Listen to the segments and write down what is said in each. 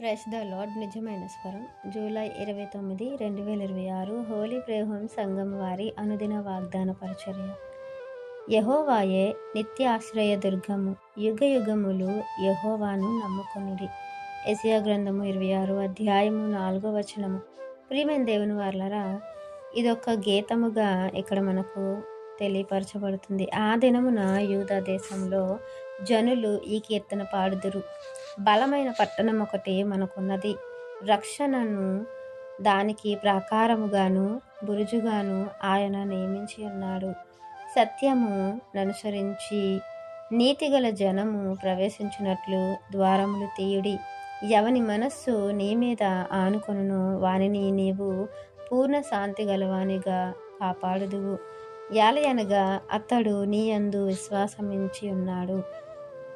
Press the lord నిజమైన స్వరం July 29, 2026 Holi prayer home సంఘం వారి అనుదిన వాగ్దాన పరిచర్య. యెహోవాయే నిత్యాశ్రయ దుర్గము, యుగ యుగములు యెహోవాను నమ్ముకొనుడి. యెషయా గ్రంథము 26 అధ్యాయము 4వ వచనము. ప్రియమైన దేవుని వారలారా, ఇదొక గీతముగా ఇక్కడ మనకు తెలియపరచబడుతుంది. ఆ దినమున యూదా దేశంలో జనులు ఈ కీర్తన పాడుదురు. బలమైన పట్టణం ఒకటి మనకున్నది, రక్షణను దానికి ప్రాకారముగాను బురుజుగాను ఆయన నియమించి ఉన్నాడు. సత్యము ననుసరించి నీతిగల జనము ప్రవేశించినట్లు ద్వారములు తీయుడి. ఎవని మనస్సు నీ మీద ఆనుకొనును వానిని నీవు పూర్ణ శాంతి గలవానిగా కాపాడుదువు. యాలయనగా అతడు నీ యందు విశ్వాసమించి ఉన్నాడు.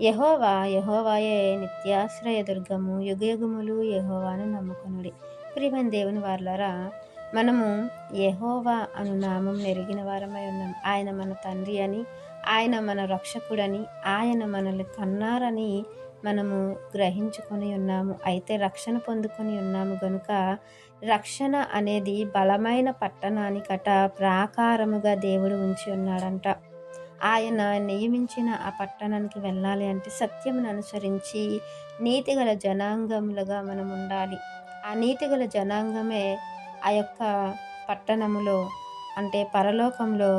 యెహోవాయే నిత్యాశ్రయ దుర్గము, యుగయుగములు యెహోవాను నమ్ముకొనుడి. ప్రియమైన దేవుని వారలారా, మనము యెహోవా అను నామం ఎరిగిన వారమై ఉన్నాం. ఆయన మన తండ్రి అని, ఆయన మన రక్షకుడని, ఆయన మనల్ని కన్నారని మనము గ్రహించుకొని ఉన్నాము. అయితే రక్షణ పొందుకొని ఉన్నాము గనుక రక్షణ అనేది బలమైన పట్టణానికట ప్రాకారముగా దేవుడు ఉంచి ఉన్నాడంట. ఆయన నియమించిన ఆ పట్టణానికి వెళ్ళాలి అంటే సత్యమును అనుసరించి నీతిగల జనాంగములుగా మనం ఉండాలి. ఆ నీతిగల జనాంగమే ఆ యొక్క పట్టణములో అంటే పరలోకంలో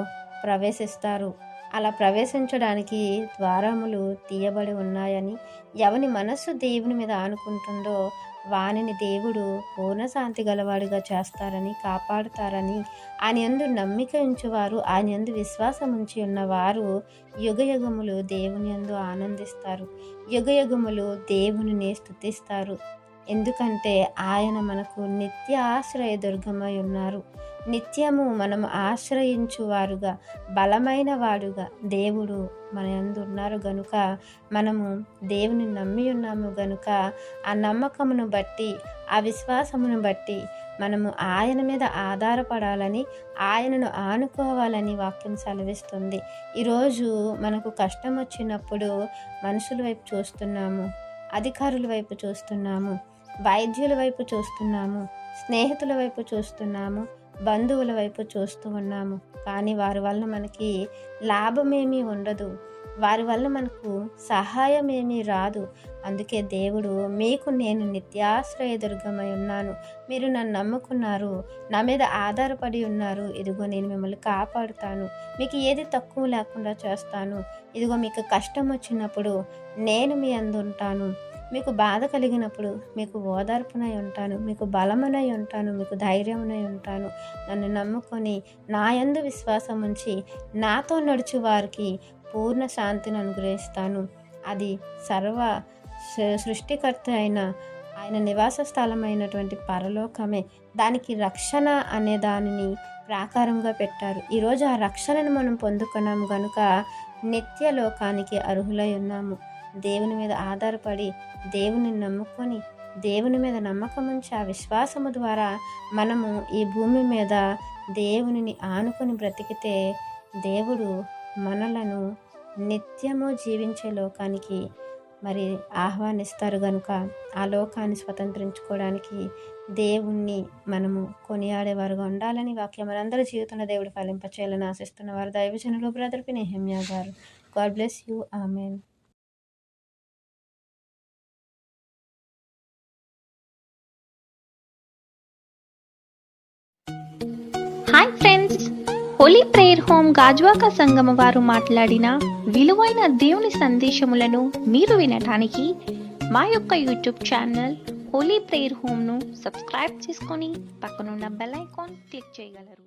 ప్రవేశిస్తారు. అలా ప్రవేశించడానికి ద్వారములు తీయబడి ఉన్నాయని, ఎవని మనస్సు దేవుని మీద ఆనుకుంటుందో వానిని దేవుడు పూర్ణశాంతి గలవాడిగా చేస్తారని, కాపాడుతారని, ఆయన యందు నమ్మిక ఉంచువారు, ఆయన యందు విశ్వాసం ఉంచి ఉన్నవారు యుగయుగములు దేవుని యందు ఆనందిస్తారు, యుగయుగములు దేవునిని స్తుతిస్తారు. ఎందుకంటే ఆయన మనకు నిత్య ఆశ్రయ దుర్గమై ఉన్నారు. నిత్యము మనము ఆశ్రయించువారుగా, బలమైన వాడుగా దేవుడు మన యందు ఉన్నారు గనుక మనము దేవుని నమ్మి ఉన్నాము గనుక ఆ నమ్మకమును బట్టి, ఆ విశ్వాసమును బట్టి మనము ఆయన మీద ఆధారపడాలని, ఆయనను ఆనుకోవాలని వాక్యం సెలవిస్తుంది. ఈరోజు మనకు కష్టం వచ్చినప్పుడు మనుషుల వైపు చూస్తున్నాము, అధికారుల వైపు చూస్తున్నాము, వైద్యుల వైపు చూస్తున్నాము, స్నేహితుల వైపు చూస్తున్నాము, బంధువుల వైపు చూస్తూ ఉన్నాము. కానీ వారి వల్ల మనకి లాభమేమీ ఉండదు, వారి వల్ల మనకు సహాయం ఏమీ రాదు. అందుకే దేవుడు, మీకు నేను నిత్యాశ్రయ దుర్గమై ఉన్నాను, మీరు నన్ను నమ్ముకున్నారు, నా మీద ఆధారపడి ఉన్నారు, ఇదిగో నేను మిమ్మల్ని కాపాడుతాను, మీకు ఏది తక్కువ లేకుండా చేస్తాను, ఇదిగో మీకు కష్టం వచ్చినప్పుడు నేను మీ అందు ఉంటాను, మీకు బాధ కలిగినప్పుడు మీకు ఓదార్పునై ఉంటాను, మీకు బలమునై ఉంటాను, మీకు ధైర్యమునై ఉంటాను. నన్ను నమ్ముకొని నా యందు విశ్వాసం ఉంచి నాతో నడుచు వారికి పూర్ణ శాంతిని అనుగ్రహిస్తాను. అది సర్వ సృష్టికర్త అయిన ఆయన నివాస స్థలమైనటువంటి పరలోకమే. దానికి రక్షణ అనే దానిని ప్రాకారంగా పెట్టారు. ఈరోజు ఆ రక్షణను మనం పొందుకున్నాము గనుక నిత్య లోకానికి అర్హులై ఉన్నాము. దేవుని మీద ఆధారపడి, దేవుని నమ్ముకొని, దేవుని మీద నమ్మకం ఉంచి ఆ విశ్వాసము ద్వారా మనము ఈ భూమి మీద దేవునిని ఆనుకొని బ్రతికితే దేవుడు మనలను నిత్యము జీవించే లోకానికి మరి ఆహ్వానిస్తారు గనుక ఆ లోకాన్ని స్వతంత్రించుకోవడానికి దేవుణ్ణి మనము కొనియాడేవారుగా ఉండాలని వాక్యం మనందరి జీవితంలో దేవుడు ఫలింపచేయాలని ఆశిస్తున్న వారు దైవజనులు బ్రదర్ పి నెహెమ్యా గారు. God bless you. Amen. Hi friends, Holi prayer home Gajuwaka సంఘం వారు మాట్లాడిన విలువైన దేవుని సందేశములను మీరు వినటానికి మా యొక్క యూట్యూబ్ ఛానల్ హోలీ ప్రేయర్ హోమ్ను సబ్స్క్రైబ్ చేసుకొని పక్కనున్న బెల్ ఐకాన్ క్లిక్ చేయగలరు.